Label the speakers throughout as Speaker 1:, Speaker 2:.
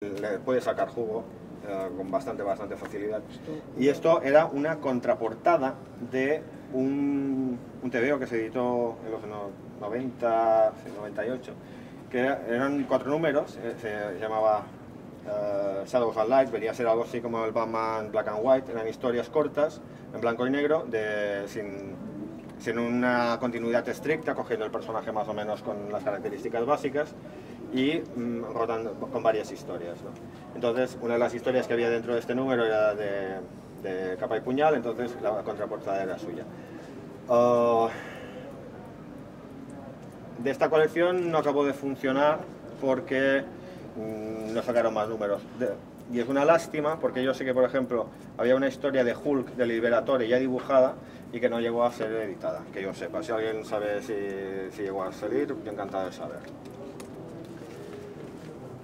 Speaker 1: le puede sacar jugo con bastante facilidad. Y esto era una contraportada de un TVO que se editó en los 90, 98, que eran 4 números, se llamaba Shadows and Light, venía a ser algo así como el Batman Black and White, eran historias cortas, en blanco y negro, sin una continuidad estricta, cogiendo el personaje más o menos con las características básicas y rotando con varias historias, ¿no? Entonces, una de las historias que había dentro de este número era de Capa y Puñal, entonces la contraportada era suya. De esta colección no acabó de funcionar porque no sacaron más números. Y es una lástima porque yo sé que, por ejemplo, había una historia de Hulk, de Liberatore, ya dibujada y que no llegó a ser editada, que yo sepa. Si alguien sabe si llegó a salir, yo encantado de saber.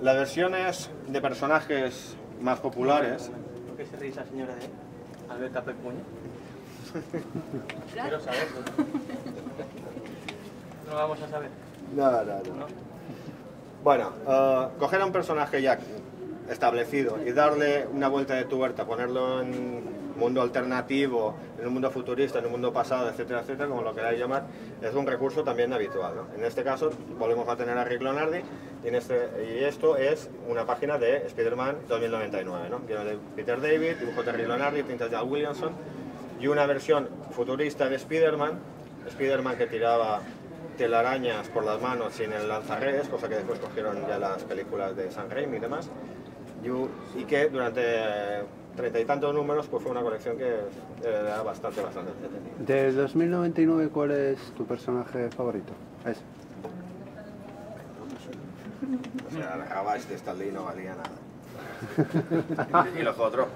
Speaker 1: Las versiones de personajes más populares...
Speaker 2: ¿Por qué se ríe esa señora de Albert Capa y Puñal? Quiero saberlo. ¿No lo vamos a saber?
Speaker 1: No. Bueno, coger a un personaje ya establecido y darle una vuelta de tuerca, ponerlo en un mundo alternativo, en un mundo futurista, en un mundo pasado, etcétera, etcétera, como lo queráis llamar, es un recurso también habitual, ¿no? En este caso volvemos a tener a Rick Lonardi y esto es una página de Spider-Man 2099, ¿no? Guion de Peter David, dibujo de Rick Lonardi, tintas de Al Williamson y una versión futurista de Spider-Man que tiraba telarañas por las manos sin el lanzarredes, cosa que después cogieron ya las películas de Sam Raimi y demás, y que durante 30 y tantos números pues fue una colección que era bastante entretenida.
Speaker 3: De 2099, ¿cuál es tu personaje favorito? ¿Es?
Speaker 1: O sea, el Ravage de Stan Lee no valía nada. Y los otros.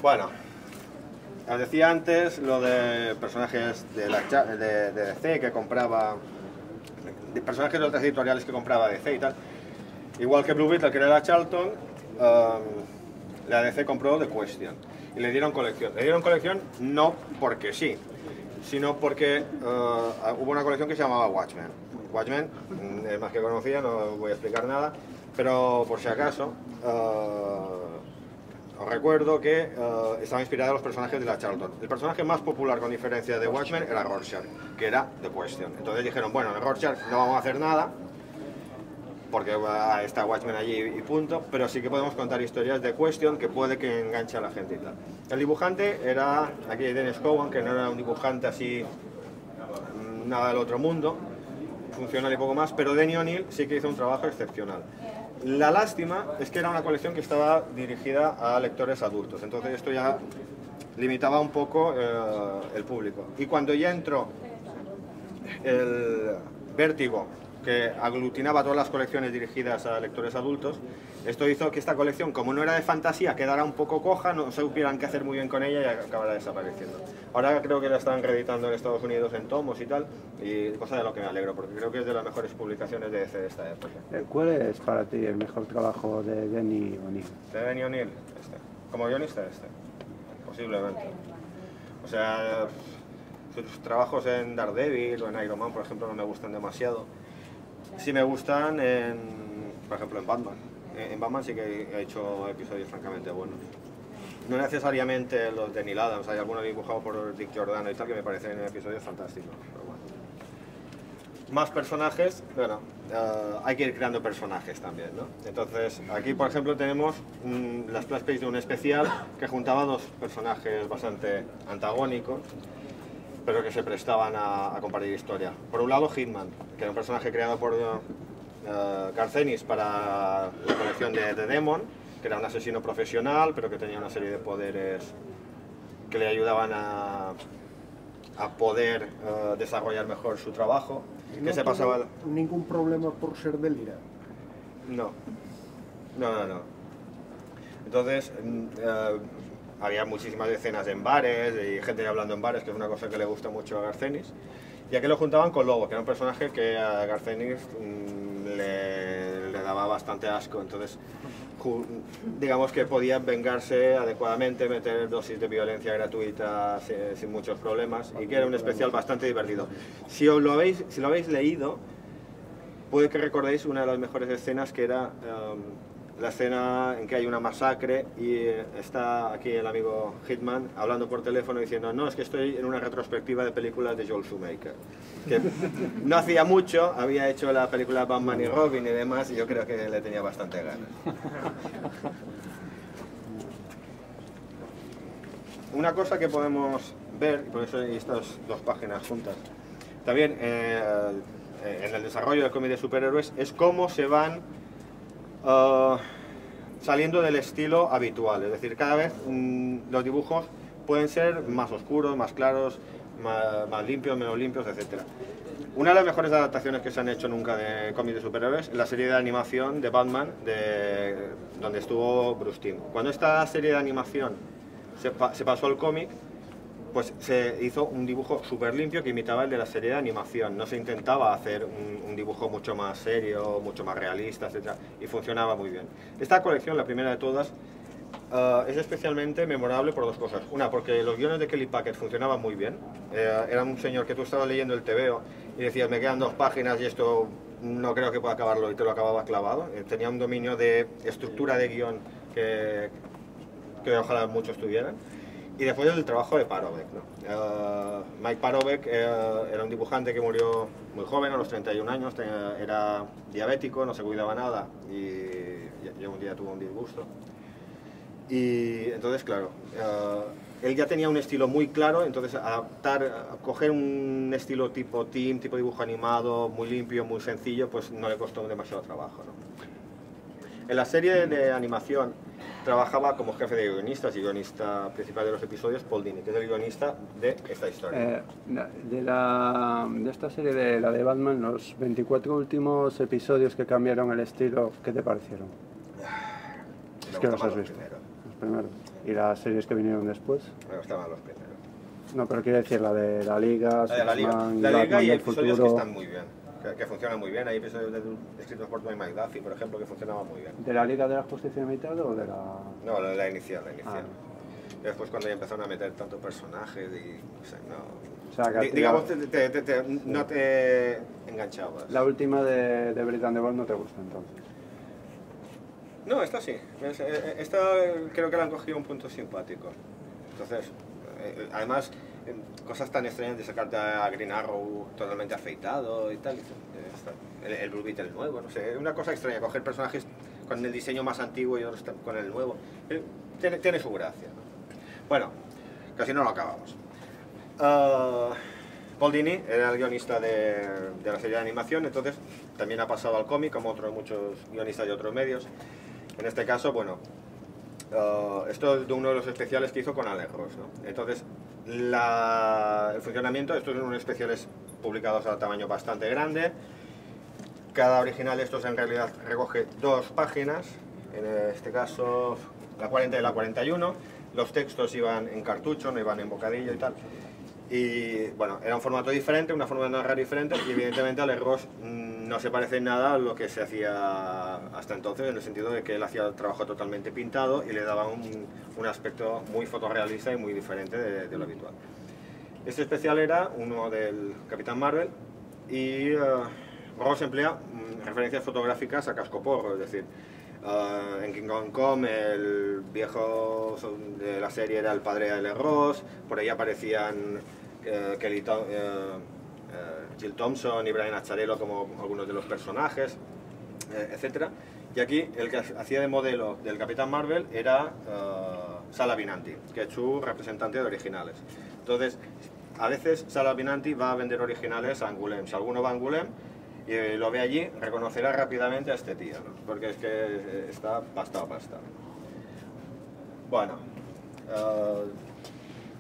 Speaker 1: Bueno, os decía antes lo de personajes de DC que compraba, de personajes de otras editoriales que compraba DC y tal. Igual que Blue Beetle, que era la Charlton, la DC compró The Question y le dieron colección. Le dieron colección no porque sí, sino porque hubo una colección que se llamaba Watchmen. Watchmen es más que conocida, no voy a explicar nada, pero por si acaso os recuerdo que estaba inspirada en los personajes de la Charlton. El personaje más popular con diferencia de Watchmen era Rorschach, que era The Question. Entonces dijeron, bueno, de Rorschach no vamos a hacer nada, porque está Watchmen allí y punto, pero sí que podemos contar historias de Question que puede que enganche a la gente y tal. El dibujante era aquí Dennis Cowan, que no era un dibujante así, nada del otro mundo, funcional y poco más, pero Denny O'Neil sí que hizo un trabajo excepcional. La lástima es que era una colección que estaba dirigida a lectores adultos, entonces esto ya limitaba un poco el público. Y cuando ya entró el Vértigo, que aglutinaba todas las colecciones dirigidas a lectores adultos, esto hizo que esta colección, como no era de fantasía, quedara un poco coja, no supieran qué hacer muy bien con ella y acabara desapareciendo. Ahora creo que la están reeditando en Estados Unidos en tomos y tal, y cosa de lo que me alegro, porque creo que es de las mejores publicaciones de esta época.
Speaker 3: ¿Cuál es para ti el mejor trabajo de Denny O'Neil?
Speaker 1: De Denny O'Neil, como guionista posiblemente. O sea, sus trabajos en Daredevil o en Iron Man, por ejemplo, no me gustan demasiado. Sí me gustan, por ejemplo, en Batman. En Batman sí que he hecho episodios francamente buenos. No necesariamente los de Neil Adams, hay algunos dibujados por Dick Giordano y tal que me parecen episodios fantásticos. Pero bueno. Más personajes, bueno, hay que ir creando personajes también, ¿no? Entonces, aquí por ejemplo tenemos la splash page de un especial que juntaba dos personajes bastante antagónicos, pero que se prestaban a compartir historia. Por un lado, Hitman, que era un personaje creado por Garth Ennis para la colección de The Demon, que era un asesino profesional, pero que tenía una serie de poderes que le ayudaban a poder desarrollar mejor su trabajo.
Speaker 4: ¿No
Speaker 1: que se pasaba...
Speaker 4: ningún problema por ser delira?
Speaker 1: No. Entonces, había muchísimas escenas en bares y gente hablando en bares, que es una cosa que le gusta mucho a Garth Ennis. Y aquí lo juntaban con Lobo, que era un personaje que a Garth Ennis le daba bastante asco. Entonces, digamos que podía vengarse adecuadamente, meter dosis de violencia gratuita sin muchos problemas, y que era un especial bastante divertido. Si lo habéis leído, puede que recordéis una de las mejores escenas, que era la escena en que hay una masacre y está aquí el amigo Hitman hablando por teléfono diciendo: no, es que estoy en una retrospectiva de películas de Joel Schumacher, que no hacía mucho, había hecho la película Batman y Robin y demás, y yo creo que le tenía bastante ganas. Una cosa que podemos ver, y por eso hay estas dos páginas juntas, también en el desarrollo del cómic de superhéroes, es cómo se van saliendo del estilo habitual. Es decir, cada vez los dibujos pueden ser más oscuros, más claros, más limpios, menos limpios, etc. Una de las mejores adaptaciones que se han hecho nunca de cómics de superhéroes es la serie de animación de Batman, donde estuvo Bruce Timm. Cuando esta serie de animación se pasó al cómic, pues se hizo un dibujo súper limpio que imitaba el de la serie de animación. No se intentaba hacer un dibujo mucho más serio, mucho más realista, etc. Y funcionaba muy bien. Esta colección, la primera de todas, es especialmente memorable por dos cosas. Una, porque los guiones de Kelly Packer funcionaban muy bien. Era un señor que tú estabas leyendo el TVO y decías: me quedan 2 páginas y esto no creo que pueda acabarlo, y te lo acababa clavado. Tenía un dominio de estructura de guión que ojalá muchos tuvieran. Y después el trabajo de Parovek, ¿no? Mike Parovek era un dibujante que murió muy joven, a los 31 años, era diabético, no se cuidaba nada y un día tuvo un disgusto. Y entonces, claro, él ya tenía un estilo muy claro, entonces coger un estilo tipo Tim, tipo dibujo animado, muy limpio, muy sencillo, pues no le costó demasiado trabajo, ¿no? En la serie de animación trabajaba como jefe de guionistas y guionista principal de los episodios Paul Dini, que es el guionista de esta historia.
Speaker 3: De esta serie, de la de Batman, los 24 últimos episodios que cambiaron el estilo, ¿qué te parecieron? Es que los has visto. Los primeros. ¿Y las series que vinieron después?
Speaker 1: Me gustaban los primeros.
Speaker 3: No, pero quiero decir la de la Liga,
Speaker 1: la Liga y episodios que están muy bien, que funcionan muy bien. Hay episodios escritos por Dwayne McDuffie, por ejemplo, que funcionaban muy bien.
Speaker 3: ¿De la Liga de la Justicia Limitada o de la...?
Speaker 1: No, la inicial. Y después, cuando ya empezaron a meter tantos personajes y... O sea, no...
Speaker 3: O sea, que
Speaker 1: digamos, no te enganchabas.
Speaker 3: La última de Britt and the Ball no te gusta, entonces.
Speaker 1: No, esta sí. Esta creo que le han cogido un punto simpático. Entonces, además, cosas tan extrañas de sacarte a Green Arrow totalmente afeitado y tal. El Blue Beetle nuevo, no sé. Es una cosa extraña, coger personajes con el diseño más antiguo y otros con el nuevo. Tiene su gracia, ¿no? Bueno, casi no lo acabamos. Paul Dini era el guionista de la serie de animación, entonces también ha pasado al cómic, como muchos guionistas de otros medios. En este caso, bueno, esto es de uno de los especiales que hizo con Alex Ross, ¿no? Entonces, el funcionamiento, estos son unos especiales publicados a tamaño bastante grande. Cada original de estos en realidad recoge 2 páginas, en este caso la 40 y la 41. Los textos iban en cartucho, no iban en bocadillo y tal. Y bueno, era un formato diferente, una forma de narrar diferente, y evidentemente Alex Ross no se parece en nada a lo que se hacía hasta entonces, en el sentido de que él hacía el trabajo totalmente pintado y le daba un aspecto muy fotorrealista y muy diferente de lo habitual. Este especial era uno del Capitán Marvel y Ross emplea referencias fotográficas a cascoporro, es decir, en King Kong Com el viejo de la serie era el padre de Alex Ross, por ahí aparecían Jill Thompson y Brian Azzarello como algunos de los personajes, etc. Y aquí el que hacía de modelo del Capitán Marvel era Sal Vinanti, que es su representante de originales. Entonces, a veces Sal Vinanti va a vender originales a Angoulême. Si alguno va a Angoulême y lo ve allí, reconocerá rápidamente a este tío, ¿no? Porque es que está pastado. Bueno,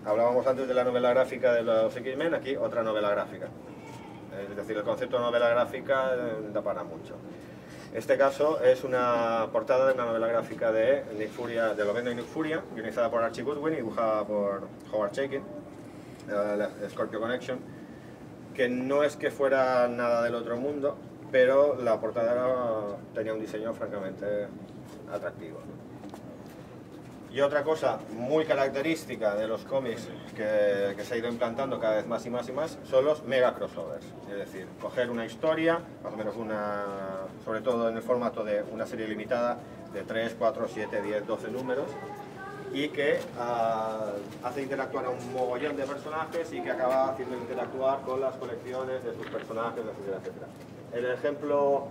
Speaker 1: hablábamos antes de la novela gráfica de los X-Men, aquí otra novela gráfica. Es decir, el concepto de novela gráfica da para mucho. Este caso es una portada de una novela gráfica de Nick Furia, de Lovendo y Nick Furia, guionizada por Archie Goodwin y dibujada por Howard Chaykin, la Scorpio Connection, que no es que fuera nada del otro mundo, pero la portada tenía un diseño francamente atractivo, ¿no? Y otra cosa muy característica de los cómics que se ha ido implantando cada vez más y más y más son los mega crossovers. Es decir, coger una historia, más o menos sobre todo en el formato de una serie limitada de 3, 4, 7, 10, 12 números, y que hace interactuar a un mogollón de personajes y que acaba haciendo interactuar con las colecciones de sus personajes, etcétera, etcétera. El ejemplo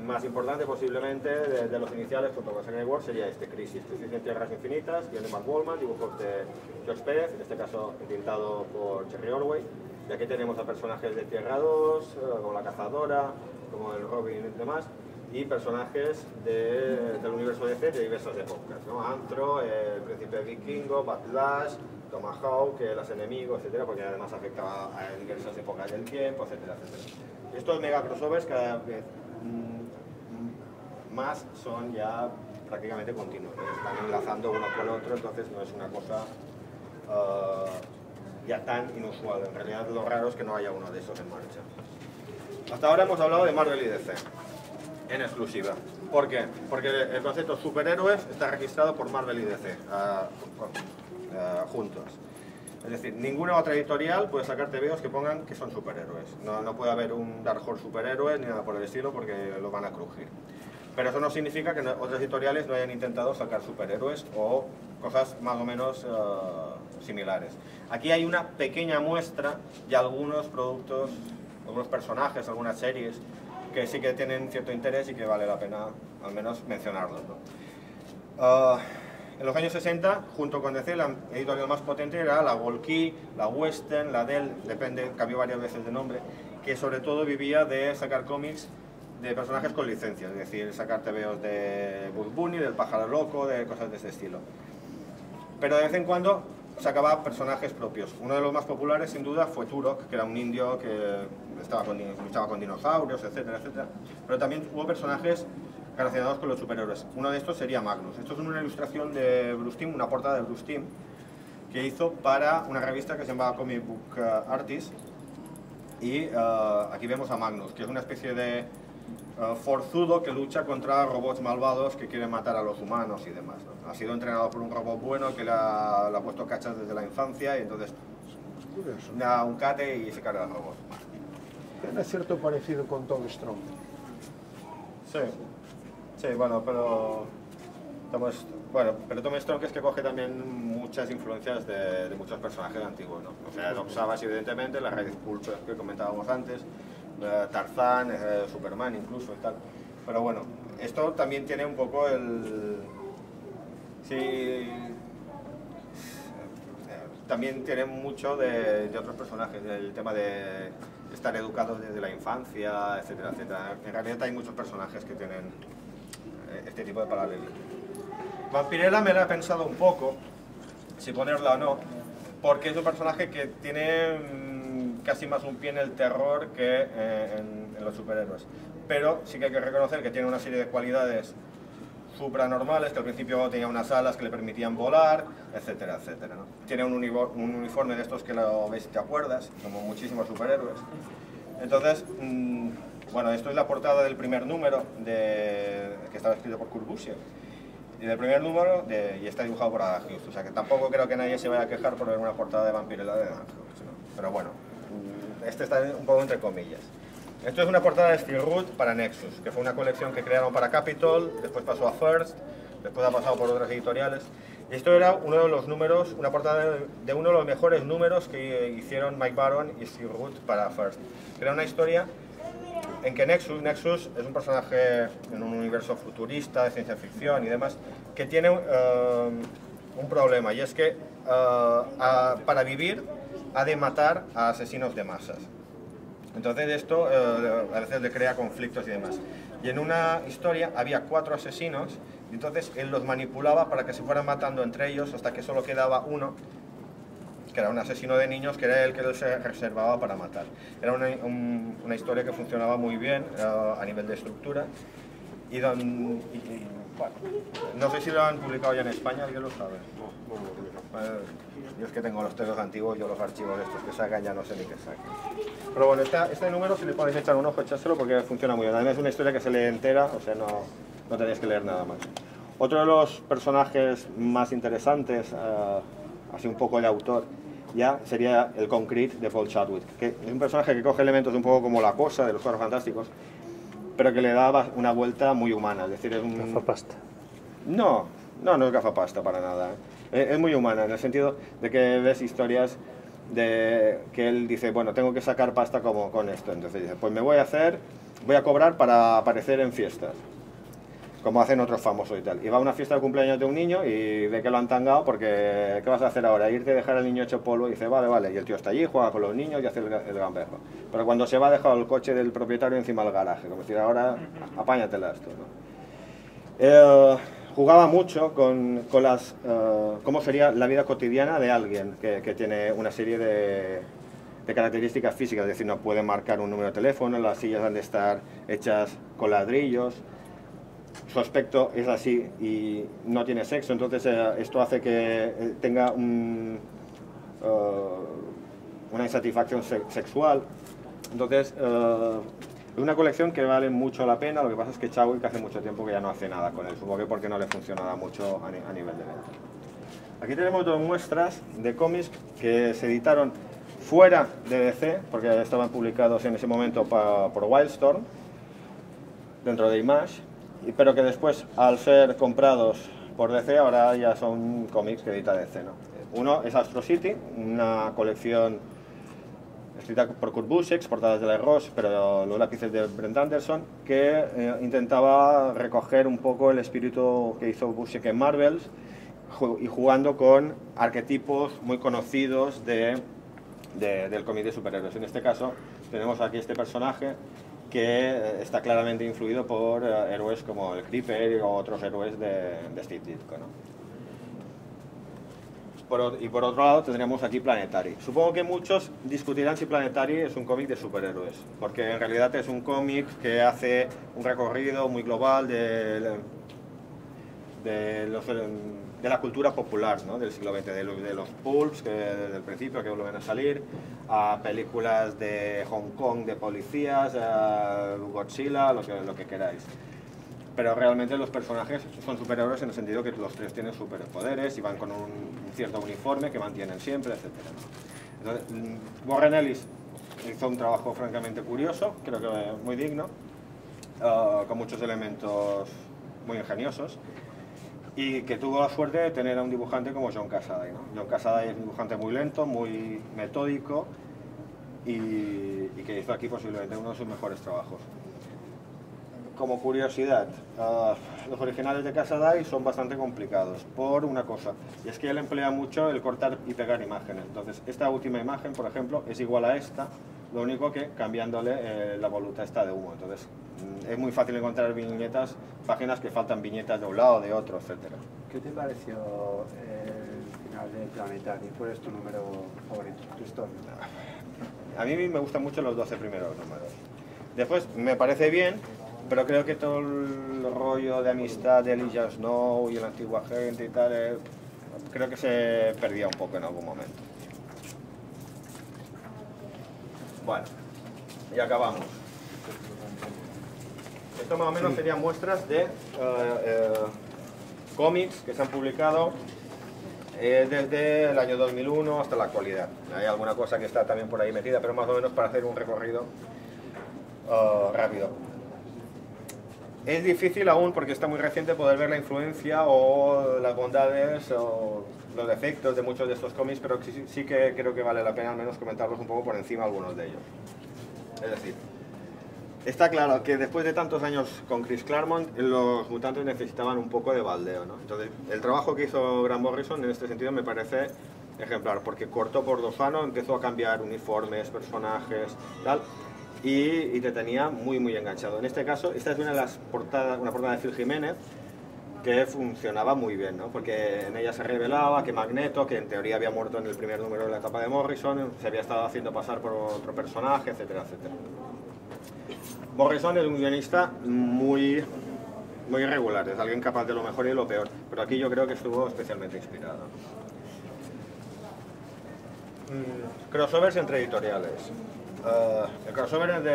Speaker 1: más importante posiblemente de los iniciales junto con Secret Wars sería este, Crisis en Tierras Infinitas, guion de Mark Wallman, dibujos de George Pérez, en este caso tintado por Cherry Orway. Y aquí tenemos a personajes de Tierra 2, como la Cazadora, como el Robin y demás, y personajes del universo DC de diversas épocas, ¿no? Antro, el Príncipe Vikingo, Backlash, Tomahawk, los enemigos, etcétera, porque además afectaba a diversas épocas del tiempo, etcétera, etcétera. Estos mega crossovers cada vez más son ya prácticamente continuos, ¿no? Están enlazando uno con otro, entonces no es una cosa ya tan inusual. En realidad lo raro es que no haya uno de esos en marcha. Hasta ahora hemos hablado de Marvel y DC en exclusiva. ¿Por qué? Porque el concepto superhéroes está registrado por Marvel y DC juntos. Es decir, ninguna otra editorial puede sacar TVOs que pongan que son superhéroes. No puede haber un Dark Horse superhéroe ni nada por el estilo porque lo van a crujir. Pero eso no significa que otras editoriales no hayan intentado sacar superhéroes o cosas más o menos similares. Aquí hay una pequeña muestra de algunos productos, algunos personajes, algunas series que sí que tienen cierto interés y que vale la pena al menos mencionarlos, ¿no? En los años 60, junto con DC, la editorial más potente era la Walkie, la Western, la Dell, depende, cambió varias veces de nombre, que sobre todo vivía de sacar cómics de personajes con licencias, es decir, sacar TVOs de Bugs Bunny, del Pájaro Loco, de cosas de ese estilo. Pero de vez en cuando sacaba personajes propios. Uno de los más populares, sin duda, fue Turok, que era un indio que luchaba con dinosaurios, etcétera, etcétera. Pero también hubo personajes relacionados con los superhéroes. Uno de estos sería Magnus. Esto es una ilustración de Bruce Timm, una portada de Bruce Timm, que hizo para una revista que se llamaba Comic Book Artist. Y aquí vemos a Magnus, que es una especie de forzudo que lucha contra robots malvados que quieren matar a los humanos y demás, ¿no? Ha sido entrenado por un robot bueno que le ha puesto cachas desde la infancia y entonces le da un cate y se carga el robot.
Speaker 4: Tiene cierto parecido con Tom Strong.
Speaker 1: Sí, bueno, pero Tom Strong es que coge también muchas influencias de muchos personajes antiguos, ¿no? O sea, Doc Savage, evidentemente, la Red Pulp que comentábamos antes, Tarzán, Superman incluso y tal. Pero bueno, esto también tiene un poco también tiene mucho de otros personajes, el tema de estar educados desde la infancia, etcétera, etcétera. En realidad hay muchos personajes que tienen este tipo de paralelismo. Vampirella me la he pensado un poco, si ponerla o no, porque es un personaje que tiene casi más un pie en el terror que en los superhéroes. Pero sí que hay que reconocer que tiene una serie de cualidades supranormales, que al principio tenía unas alas que le permitían volar, etcétera, etcétera, ¿no? Tiene un uniforme de estos que lo ves y te acuerdas, como muchísimos superhéroes. Entonces, bueno, esto es la portada del primer número que estaba escrito por Kurt Busiek. Y del primer número, y está dibujado por Adam Hughes. O sea que tampoco creo que nadie se vaya a quejar por ver una portada de Vampirella de Adam Hughes, ¿no? Pero bueno, este está un poco entre comillas. Esto es una portada de Steel Root para Nexus, que fue una colección que crearon para Capitol, después pasó a First, después ha pasado por otras editoriales. Y esto era uno de los números, una portada de uno de los mejores números que hicieron Mike Baron y Steel Root para First. Era una historia en que Nexus es un personaje en un universo futurista, de ciencia ficción y demás, que tiene un problema, y es que para vivir ha de matar a asesinos de masas. Entonces esto a veces le crea conflictos y demás. Y en una historia había 4 asesinos, y entonces él los manipulaba para que se fueran matando entre ellos hasta que solo quedaba uno, que era un asesino de niños, que era el que él se reservaba para matar. Era una historia que funcionaba muy bien a nivel de estructura. Bueno, no sé si lo han publicado ya en España, ¿alguien lo sabe? Yo es que tengo los textos antiguos, yo los archivos de estos que sacan ya no sé ni qué sacan. Pero bueno, este número si le podéis echar un ojo, echárselo porque funciona muy bien. Además es una historia que se lee entera, o sea, no tenéis que leer nada más. Otro de los personajes más interesantes, así un poco de autor, ya sería el Concrete de Paul Chadwick, que es un personaje que coge elementos un poco como la cosa de los Cuatro Fantásticos, pero que le da una vuelta muy humana, es decir, es un...
Speaker 3: Gafapasta.
Speaker 1: No es gafapasta para nada. Es muy humana, en el sentido de que ves historias de que él dice, bueno, tengo que sacar pasta como con esto, entonces dice, pues voy a cobrar para aparecer en fiestas, como hacen otros famosos y tal. Y va a una fiesta de cumpleaños de un niño y ve que lo han tangado porque, ¿qué vas a hacer ahora? Irte a dejar al niño hecho polvo, y dice, vale, y el tío está allí, juega con los niños y hace el gamberro. Pero cuando se va, ha dejado el coche del propietario encima del garaje, como decir, ahora apáñatelas tú, ¿no? Jugaba mucho con cómo sería la vida cotidiana de alguien que tiene una serie de características físicas, es decir, no puede marcar un número de teléfono, las sillas han de estar hechas con ladrillos, su aspecto es así y no tiene sexo, entonces esto hace que tenga una insatisfacción sexual. Entonces, es una colección que vale mucho la pena, lo que pasa es que Chadwick hace mucho tiempo que ya no hace nada con él, supongo que porque no le funcionaba mucho a nivel de venta. Aquí tenemos dos muestras de cómics que se editaron fuera de DC, porque estaban publicados en ese momento por Wildstorm, dentro de Image, pero que después, al ser comprados por DC, ahora ya son cómics que edita DC, ¿no? Uno es Astro City, una colección escrita por Kurt Busiek, portadas de la Roche, pero los lápices de Brent Anderson, que intentaba recoger un poco el espíritu que hizo Busiek en Marvels y jugando con arquetipos muy conocidos del cómic de superhéroes. En este caso tenemos aquí este personaje que está claramente influido por héroes como el Creeper o otros héroes de Steve Ditko, ¿no? Y por otro lado tendremos aquí Planetary. Supongo que muchos discutirán si Planetary es un cómic de superhéroes, porque en realidad es un cómic que hace un recorrido muy global de la cultura popular, ¿no? Del siglo XX, de los pulps que desde el principio que vuelven a salir, a películas de Hong Kong de policías, a Godzilla, lo que queráis. Pero realmente los personajes son superhéroes en el sentido que los tres tienen superpoderes y van con un cierto uniforme que mantienen siempre, etc. Entonces, Warren Ellis hizo un trabajo francamente curioso, creo que muy digno, con muchos elementos muy ingeniosos, y que tuvo la suerte de tener a un dibujante como John Cassaday, ¿no? John Cassaday es un dibujante muy lento, muy metódico y que hizo aquí posiblemente uno de sus mejores trabajos. Como curiosidad, los originales de Cassaday son bastante complicados por una cosa, y es que él emplea mucho el cortar y pegar imágenes. Entonces, esta última imagen, por ejemplo, es igual a esta, lo único que cambiándole la voluta esta de humo. Entonces, es muy fácil encontrar viñetas, páginas que faltan viñetas de un lado, de otro, etc.
Speaker 3: ¿Qué te pareció el final de Planetary? ¿Cuál es tu número favorito, tu historia?
Speaker 1: A mí me gustan mucho los 12 primeros números. Después, me parece bien, pero creo que todo el rollo de amistad de Elijah Snow y el antiguo agente y tal, creo que se perdía un poco en algún momento. Bueno, y acabamos. Esto más o menos serían muestras de cómics que se han publicado desde el año 2001 hasta la actualidad. Hay alguna cosa que está también por ahí metida, pero más o menos para hacer un recorrido rápido. Es difícil aún, porque está muy reciente, poder ver la influencia o las bondades o los defectos de muchos de estos cómics, pero sí que creo que vale la pena al menos comentarlos un poco por encima algunos de ellos. Es decir, está claro que después de tantos años con Chris Claremont, los mutantes necesitaban un poco de baldeo, ¿no? Entonces, el trabajo que hizo Grant Morrison en este sentido me parece ejemplar, porque cortó por Dofano, empezó a cambiar uniformes, personajes, tal, y te tenía muy enganchado. En este caso, esta es una portada de Phil Jiménez, que funcionaba muy bien, ¿no? Porque en ella se revelaba que Magneto, que en teoría había muerto en el primer número de la etapa de Morrison, se había estado haciendo pasar por otro personaje, etcétera, etcétera. Morrison es un guionista muy irregular, es alguien capaz de lo mejor y de lo peor, pero aquí yo creo que estuvo especialmente inspirado. Crossovers entre editoriales. El crossover entre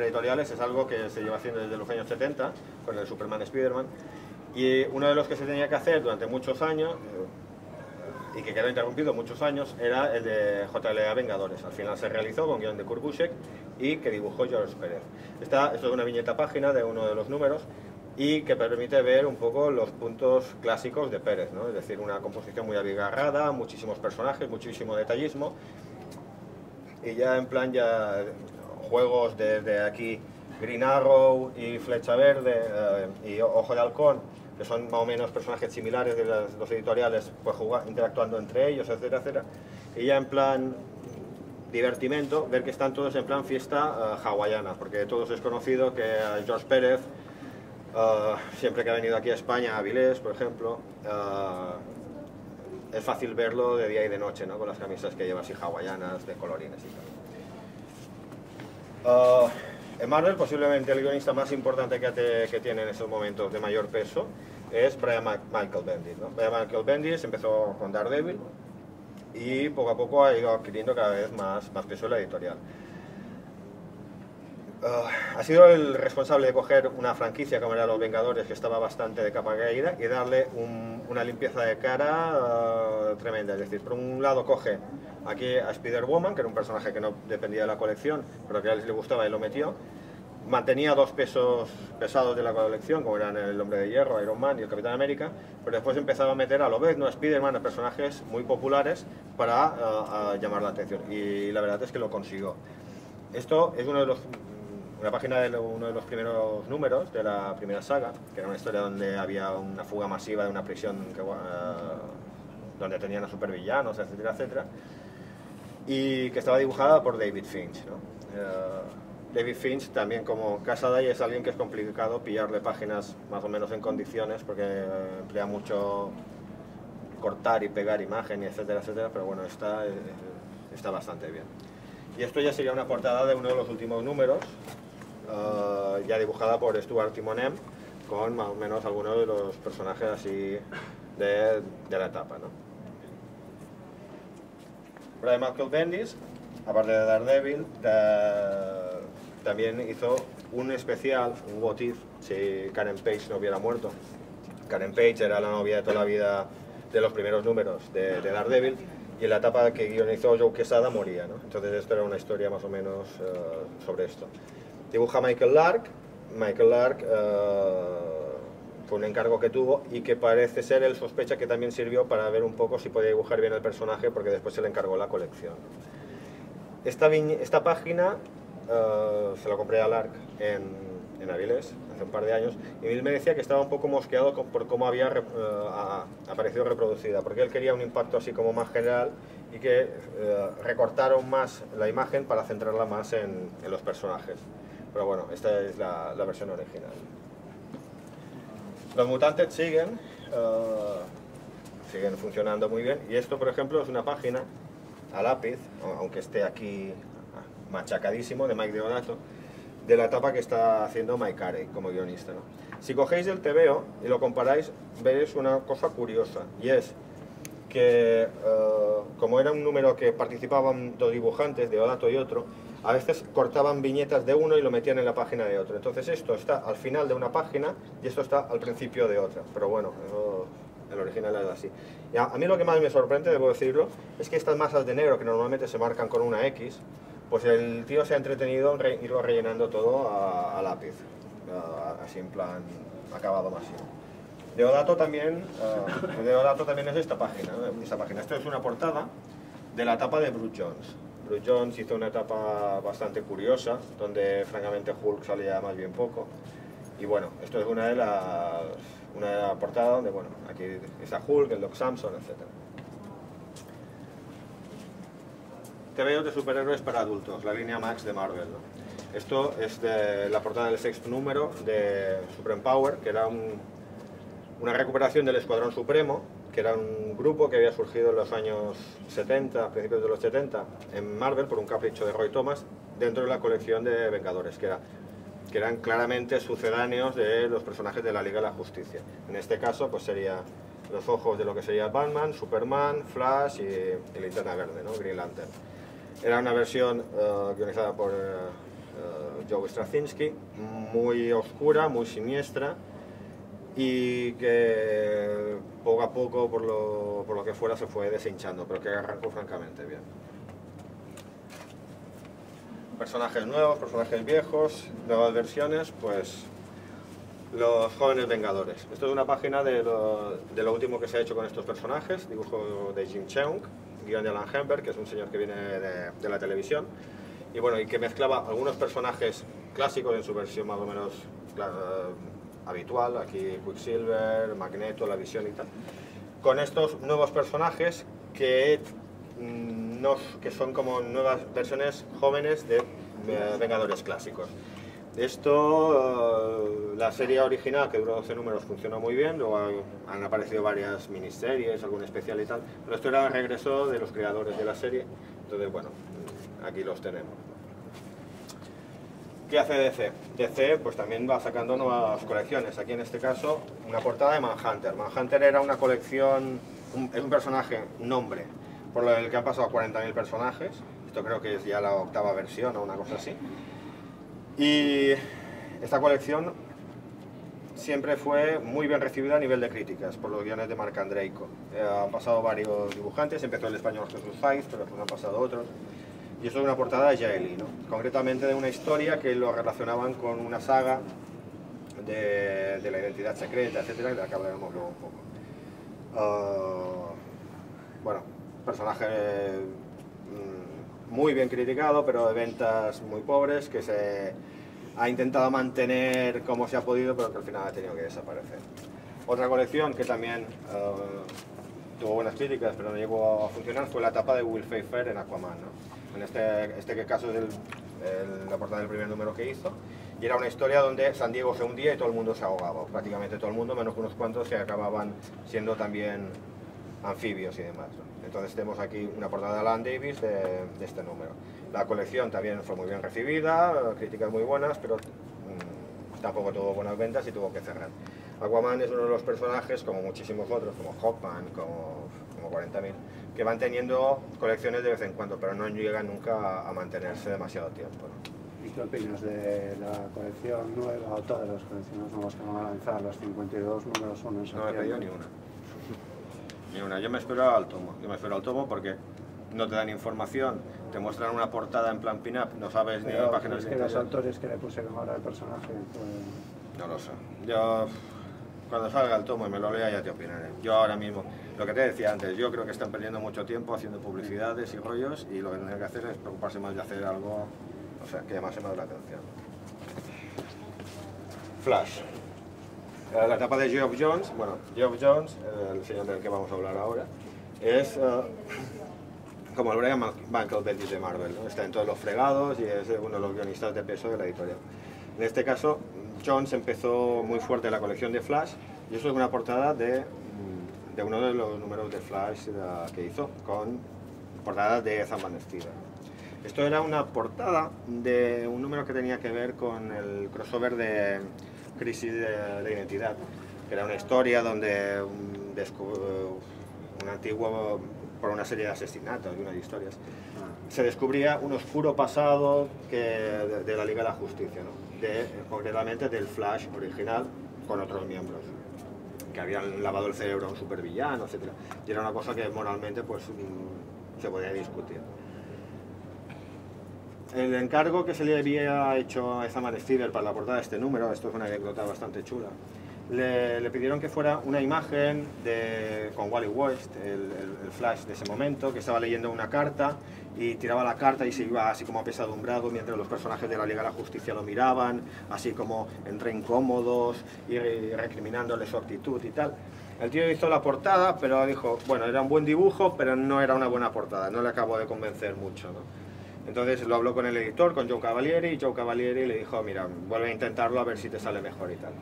Speaker 1: editoriales es algo que se lleva haciendo desde los años 70 con el Superman Spider-Man, Y uno de los que se tenía que hacer durante muchos años, y que quedó interrumpido muchos años, era el de JLA Vengadores. Al final se realizó con guión de Kurt Busiek y que dibujó George Pérez. Esto es una viñeta página de uno de los números y que permite ver un poco los puntos clásicos de Pérez, ¿no? Es decir, una composición muy abigarrada, muchísimos personajes, muchísimo detallismo, y ya en plan juegos desde aquí, Green Arrow y Flecha Verde y Ojo de Halcón, que son más o menos personajes similares de los editoriales, pues interactuando entre ellos, etcétera, etcétera. Y ya en plan divertimento, ver que están todos en plan fiesta hawaiana, porque todos es conocido que George Pérez, siempre que ha venido aquí a España, a Avilés, por ejemplo, es fácil verlo de día y de noche, ¿no? Con las camisas que lleva así hawaianas, de colorines y tal. En Marvel, posiblemente el guionista más importante que tiene en estos momentos de mayor peso es Brian Michael Bendis, ¿no? Brian Michael Bendis empezó con Daredevil y poco a poco ha ido adquiriendo cada vez más peso en la editorial. Ha sido el responsable de coger una franquicia como era Los Vengadores, que estaba bastante de capa caída, y darle una limpieza de cara tremenda. Es decir, por un lado coge aquí a Spider-Woman, que era un personaje que no dependía de la colección, pero que a él le gustaba y lo metió. Mantenía dos pesos pesados de la colección, como eran el Hombre de Hierro, Iron Man y el Capitán América, pero después empezaba a meter a Lobezno, a Spider-Man, a personajes muy populares para llamar la atención, y la verdad es que lo consiguió. Esto es una página de uno de los primeros números de la primera saga, que era una historia donde había una fuga masiva de una prisión donde tenían a supervillanos, etcétera, etcétera, y que estaba dibujada por David Finch, ¿no? David Finch, también como Cassaday, es alguien que es complicado pillarle páginas más o menos en condiciones, porque emplea mucho cortar y pegar imagen, etcétera, etcétera, pero bueno, está bastante bien. Y esto ya sería una portada de uno de los últimos números, ya dibujada por Stuart Timonem, con más o menos algunos de los personajes así de la etapa, ¿no? Brian Michael Bendis, aparte de Daredevil, también hizo un especial, un What If, si Karen Page no hubiera muerto. Karen Page era la novia de toda la vida de los primeros números de Daredevil, y en la etapa que guionizó Joe Quesada moría, ¿no? Entonces esto era una historia más o menos sobre esto. Dibuja Michael Lark. Michael Lark fue un encargo que tuvo y que parece ser, él sospecha que también sirvió para ver un poco si podía dibujar bien el personaje, porque después se le encargó la colección. Esta página se la compré a Lark en Avilés hace un par de años, y él me decía que estaba un poco mosqueado por cómo había aparecido reproducida, porque él quería un impacto así como más general y que recortaron más la imagen para centrarla más en los personajes. Pero bueno, esta es la versión original. Los mutantes siguen funcionando muy bien, y esto, por ejemplo, es una página a lápiz, aunque esté aquí machacadísimo, de Mike Deodato, de la etapa que está haciendo Mike Carey como guionista, ¿no? Si cogéis el TVO y lo comparáis, veréis una cosa curiosa, y es que como era un número que participaban dos dibujantes, Deodato y otro, a veces cortaban viñetas de uno y lo metían en la página de otro. Entonces esto está al final de una página y esto está al principio de otra, pero bueno, el original es así. Y a mí lo que más me sorprende, debo decirlo, es que estas masas de negro que normalmente se marcan con una X, pues el tío se ha entretenido en irlo rellenando todo a lápiz, así en plan acabado masivo. Deodato también es esta página. Esto es una portada de la etapa de Bruce Jones. Bruce Jones hizo una etapa bastante curiosa, donde francamente Hulk salía más bien poco. Y bueno, esto es una portada donde, bueno, aquí está Hulk, el Doc Samson, etc. TVO de superhéroes para adultos, la línea Max de Marvel, ¿no? Esto es de la portada del sexto número de Supreme Power, que era una recuperación del Escuadrón Supremo, que era un grupo que había surgido en los años 70, a principios de los 70, en Marvel, por un capricho de Roy Thomas, dentro de la colección de Vengadores, que eran claramente sucedáneos de los personajes de la Liga de la Justicia. En este caso, pues sería los ojos de lo que sería Batman, Superman, Flash y Linterna Verde, ¿no? Green Lantern. Era una versión guionizada por Joe Straczynski, muy oscura, muy siniestra, y que poco a poco, por lo que fuera, se fue deshinchando, pero que arrancó francamente bien. Personajes nuevos, personajes viejos, nuevas versiones, pues los jóvenes Vengadores. Esto es una página de lo último que se ha hecho con estos personajes, dibujo de Jim Cheung, guion de Alan Hemberg, que es un señor que viene de la televisión, y bueno, y que mezclaba algunos personajes clásicos en su versión más o menos habitual, aquí Quicksilver, Magneto, la Visión y tal, con estos nuevos personajes que son como nuevas versiones jóvenes de Vengadores clásicos. Esto, la serie original, que duró 12 números, funcionó muy bien, luego han aparecido varias miniseries, algún especial y tal, pero esto era el regreso de los creadores de la serie, entonces bueno, aquí los tenemos. ¿Qué hace DC? DC pues también va sacando nuevas colecciones, aquí en este caso una portada de Manhunter. Manhunter era una colección, es un personaje nombre, por el que han pasado 40.000 personajes, esto creo que es ya la 8ª versión o una cosa así. Y esta colección siempre fue muy bien recibida a nivel de críticas por los guiones de Marc Andreyko. Han pasado varios dibujantes, empezó el español Jesús Saiz, pero después han pasado otros. Y esto es una portada de Jaeli, ¿no? Concretamente de una historia que lo relacionaban con una saga de la identidad secreta, etcétera, de la que hablaremos luego un poco. Bueno, personaje muy bien criticado, pero de ventas muy pobres, que se ha intentado mantener como se ha podido, pero que al final ha tenido que desaparecer. Otra colección que también tuvo buenas críticas, pero no llegó a funcionar, fue la etapa de Will Pfeiffer en Aquaman, ¿no? En este caso es la portada del primer número que hizo, y era una historia donde San Diego se hundía y todo el mundo se ahogaba, prácticamente todo el mundo, menos unos cuantos que acababan siendo también anfibios y demás, ¿no? Entonces tenemos aquí una portada de Alan Davis de este número. La colección también fue muy bien recibida, críticas muy buenas, pero tampoco tuvo buenas ventas y tuvo que cerrar. Aquaman es uno de los personajes, como muchísimos otros, como Hawkman, como 40.000, que van teniendo colecciones de vez en cuando, pero no llegan nunca a mantenerse demasiado tiempo, ¿no?
Speaker 3: ¿Y qué opinas de la colección nueva o todas las colecciones nuevas que van a lanzar, los 52 números 1 en septiembre?
Speaker 1: No me he pedido ni una. Ni una. Yo me espero al tomo porque no te dan información, te muestran una portada en plan pin-up, no sabes ni páginas.
Speaker 3: Es que los autores que le pusieron ahora al personaje, pues...
Speaker 1: No lo sé. Yo, cuando salga el tomo y me lo lea, ya te opinaré. Yo ahora mismo, lo que te decía antes, yo creo que están perdiendo mucho tiempo haciendo publicidades y rollos, y lo que tienen que hacer es preocuparse más de hacer algo, o sea, que llamase más la atención. Flash. La etapa de Geoff Johns, bueno, Geoff Johns, el señor del que vamos a hablar ahora, es como el Brian Michael Bendis de Marvel, ¿no? Está en todos los fregados y es uno de los guionistas de peso de la editorial. En este caso, Johns empezó muy fuerte la colección de Flash, y eso es una portada de uno de los números de Flash que hizo, con portadas de Sam Van Steven. Esto era una portada de un número que tenía que ver con el crossover de Crisis de Identidad, que era una historia donde un antiguo, por una serie de asesinatos y unas historias, se descubría un oscuro pasado de la Liga de la Justicia, ¿no? Concretamente del Flash original con otros miembros, que habían lavado el cerebro a un supervillano, etc. Y era una cosa que moralmente pues, se podía discutir. El encargo que se le había hecho a Sam Stever para la portada de este número, esto es una anécdota bastante chula, le pidieron que fuera una imagen con Wally West, el Flash de ese momento, que estaba leyendo una carta y tiraba la carta y se iba así como apesadumbrado mientras los personajes de la Liga de la Justicia lo miraban, así como entre incómodos y recriminándole su actitud y tal. El tío hizo la portada, pero dijo, bueno, era un buen dibujo, pero no era una buena portada, no le acabó de convencer mucho, ¿no? Entonces lo habló con el editor, con Joe Cavalieri, y Joe Cavalieri le dijo, mira, vuelve a intentarlo a ver si te sale mejor y tal.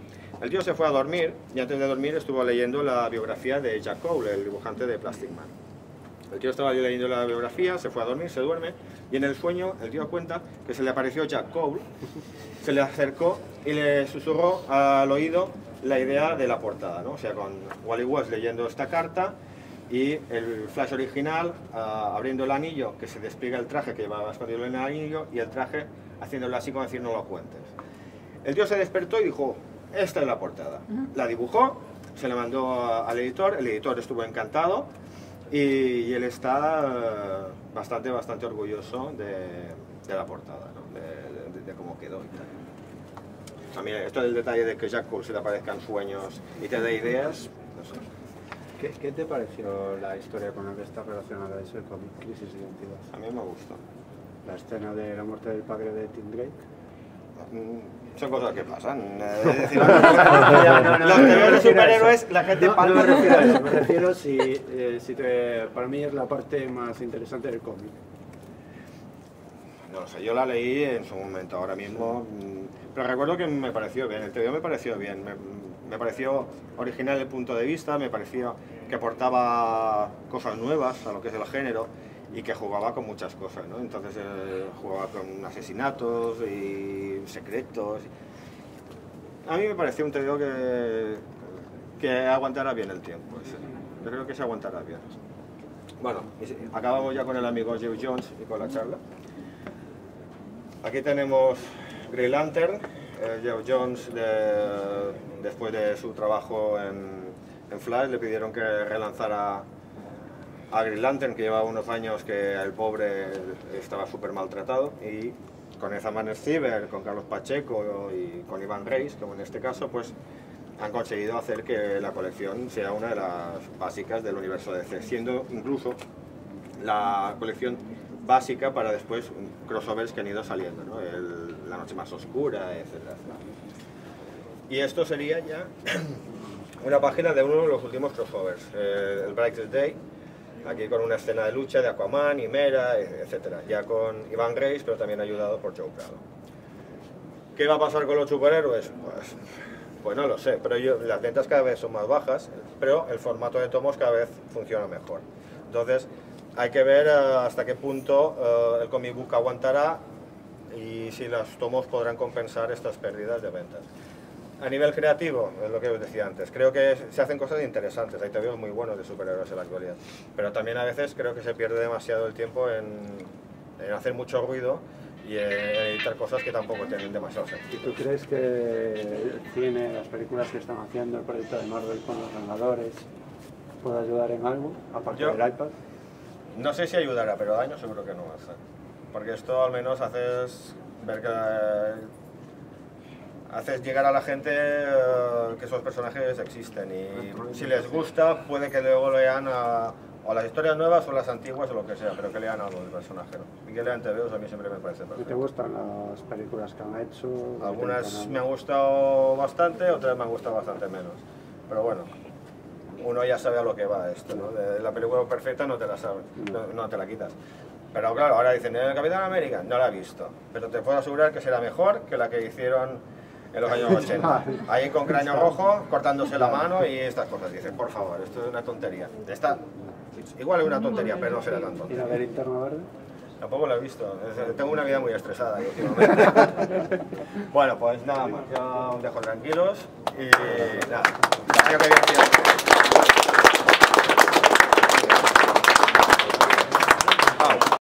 Speaker 1: El tío se fue a dormir, y antes de dormir estuvo leyendo la biografía de Jack Cole, el dibujante de Plastic Man. El tío estaba leyendo la biografía, se fue a dormir, se duerme, y en el sueño el tío cuenta que se le apareció Jack Cole, se le acercó y le susurró al oído la idea de la portada, ¿no? O sea, con Wally West leyendo esta carta, y el Flash original abriendo el anillo, que se despliega el traje que llevaba escondido en el anillo, y el traje haciéndolo así como decir no lo cuentes. El tío se despertó y dijo, esta es la portada. La dibujó, se la mandó al editor, el editor estuvo encantado y él está bastante orgulloso de la portada, ¿no? de cómo quedó y tal. También esto del detalle de que Jack Kirby se le aparezcan sueños y te dé ideas, no sé.
Speaker 3: ¿Qué te pareció la historia con la que está relacionada ese cómic, Crisis de Identidad?
Speaker 1: A mí me gustó.
Speaker 3: La escena de la muerte del padre de Tim Drake.
Speaker 1: Son cosas que pasan. Es decir, los tebeos de superhéroes, la gente palma.
Speaker 3: No me refiero a eso, me refiero para mí es la parte más interesante del cómic.
Speaker 1: No lo sé, yo la leí en su momento, ahora mismo, pero recuerdo que me pareció bien, el TVO me pareció bien, me pareció original el punto de vista, me pareció que aportaba cosas nuevas a lo que es el género y que jugaba con muchas cosas, ¿no? Entonces jugaba con asesinatos y secretos. A mí me pareció un TVO que aguantará bien el tiempo, yo creo que se aguantará bien. Bueno, acabamos ya con el amigo Geoff Johns y con la charla. Aquí tenemos Green Lantern. Geoff Johns, después de su trabajo en Flash, le pidieron que relanzara a Green Lantern, que llevaba unos años que el pobre estaba súper maltratado, y con Ezra Ciber, con Carlos Pacheco y con Ivan Reis, como en este caso, pues han conseguido hacer que la colección sea una de las básicas del universo DC, siendo incluso la colección básica para después crossovers que han ido saliendo, ¿no? La noche más oscura, etcétera. Y esto sería ya una página de uno de los últimos crossovers, el Brightest Day, aquí con una escena de lucha de Aquaman y Mera, etcétera, ya con Ivan Reis, pero también ayudado por Joe Prado. ¿Qué va a pasar con los superhéroes? Pues no lo sé, pero las ventas cada vez son más bajas, pero el formato de tomos cada vez funciona mejor. Entonces, hay que ver hasta qué punto el comic book aguantará y si los tomos podrán compensar estas pérdidas de ventas. A nivel creativo, es lo que os decía antes, creo que se hacen cosas interesantes, hay tebeos muy buenos de superhéroes en la actualidad, pero también a veces creo que se pierde demasiado el tiempo en hacer mucho ruido y en editar cosas que tampoco tienen demasiado sentido.
Speaker 3: ¿Y tú crees que el cine, las películas que están haciendo, el proyecto de Marvel con los Vengadores, puede ayudar en algo, aparte del iPad?
Speaker 1: No sé si ayudará, pero daño seguro que no va a hacer. Porque esto al menos haces ver que haces llegar a la gente que esos personajes existen y si les gusta puede que luego lean o las historias nuevas o las antiguas o lo que sea, pero que lean algo del personaje, ¿no? Y que lean TVOs a mí siempre me parece perfecto.
Speaker 3: ¿Y te gustan las películas que han hecho?
Speaker 1: Algunas me han gustado bastante, otras me han gustado bastante menos, pero bueno. Uno ya sabe a lo que va esto, ¿no? De la película perfecta no te la sabes, no te la quitas. Pero claro, ahora dicen, ¿el Capitán América? No la he visto, pero te puedo asegurar que será mejor que la que hicieron en los años 80. Ahí con cráneo rojo, cortándose la mano y estas cosas. Dices, por favor, esto es una tontería. Igual es una tontería, pero no será tan
Speaker 3: ¿Y
Speaker 1: tontería.
Speaker 3: la de Linterna Verde?
Speaker 1: Tampoco la he visto. Tengo una vida muy estresada últimamente. Bueno, pues nada más. Yo os dejo tranquilos y nada. El año que viene